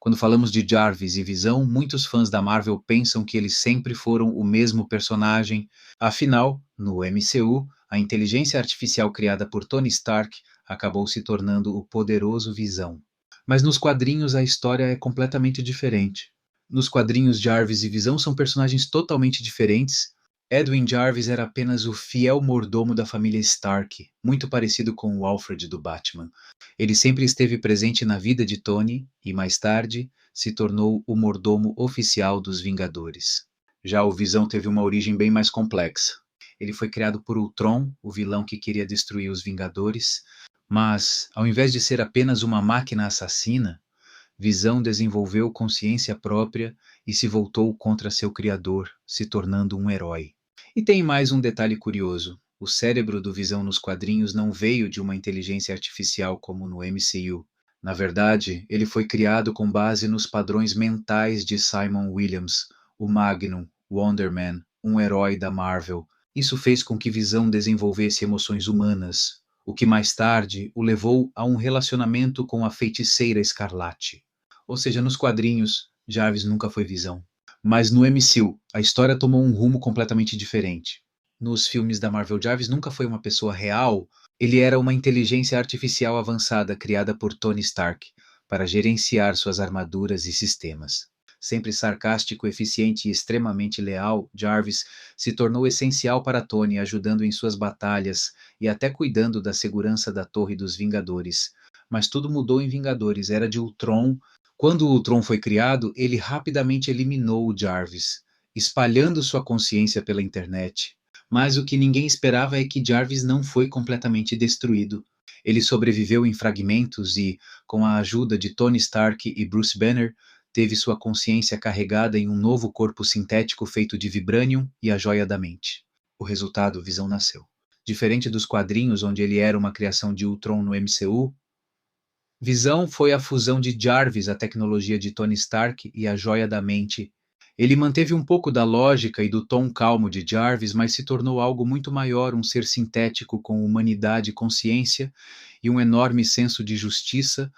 Quando falamos de Jarvis e Visão, muitos fãs da Marvel pensam que eles sempre foram o mesmo personagem. Afinal, no MCU, a inteligência artificial criada por Tony Stark acabou se tornando o poderoso Visão. Mas nos quadrinhos a história é completamente diferente. Nos quadrinhos, Jarvis e Visão são personagens totalmente diferentes. Edwin Jarvis era apenas o fiel mordomo da família Stark, muito parecido com o Alfred do Batman. Ele sempre esteve presente na vida de Tony e, mais tarde, se tornou o mordomo oficial dos Vingadores. Já o Visão teve uma origem bem mais complexa. Ele foi criado por Ultron, o vilão que queria destruir os Vingadores, mas, ao invés de ser apenas uma máquina assassina, Visão desenvolveu consciência própria e se voltou contra seu criador, se tornando um herói. E tem mais um detalhe curioso. O cérebro do Visão nos quadrinhos não veio de uma inteligência artificial como no MCU. Na verdade, ele foi criado com base nos padrões mentais de Simon Williams, o Magnum, Wonder Man, um herói da Marvel. Isso fez com que Visão desenvolvesse emoções humanas, o que mais tarde o levou a um relacionamento com a Feiticeira Escarlate. Ou seja, nos quadrinhos, Jarvis nunca foi Visão. Mas no MCU, a história tomou um rumo completamente diferente. Nos filmes da Marvel, Jarvis nunca foi uma pessoa real, ele era uma inteligência artificial avançada criada por Tony Stark para gerenciar suas armaduras e sistemas. Sempre sarcástico, eficiente e extremamente leal, Jarvis se tornou essencial para Tony, ajudando em suas batalhas e até cuidando da segurança da Torre dos Vingadores. Mas tudo mudou em Vingadores, Era de Ultron. Quando o Ultron foi criado, ele rapidamente eliminou o Jarvis, espalhando sua consciência pela internet. Mas o que ninguém esperava é que Jarvis não foi completamente destruído. Ele sobreviveu em fragmentos e, com a ajuda de Tony Stark e Bruce Banner, teve sua consciência carregada em um novo corpo sintético feito de vibranium e a joia da mente. O resultado, Visão nasceu. Diferente dos quadrinhos, onde ele era uma criação de Ultron no MCU, Visão foi a fusão de Jarvis, a tecnologia de Tony Stark, e a joia da mente. Ele manteve um pouco da lógica e do tom calmo de Jarvis, mas se tornou algo muito maior, um ser sintético com humanidade e consciência e um enorme senso de justiça.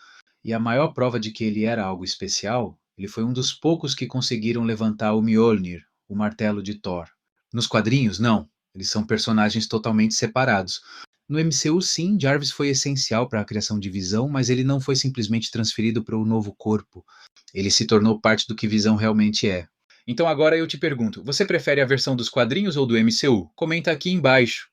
E a maior prova de que ele era algo especial, ele foi um dos poucos que conseguiram levantar o Mjolnir, o martelo de Thor. Nos quadrinhos, não. Eles são personagens totalmente separados. No MCU, sim, Jarvis foi essencial para a criação de Visão, mas ele não foi simplesmente transferido para o novo corpo. Ele se tornou parte do que Visão realmente é. Então agora eu te pergunto, você prefere a versão dos quadrinhos ou do MCU? Comenta aqui embaixo.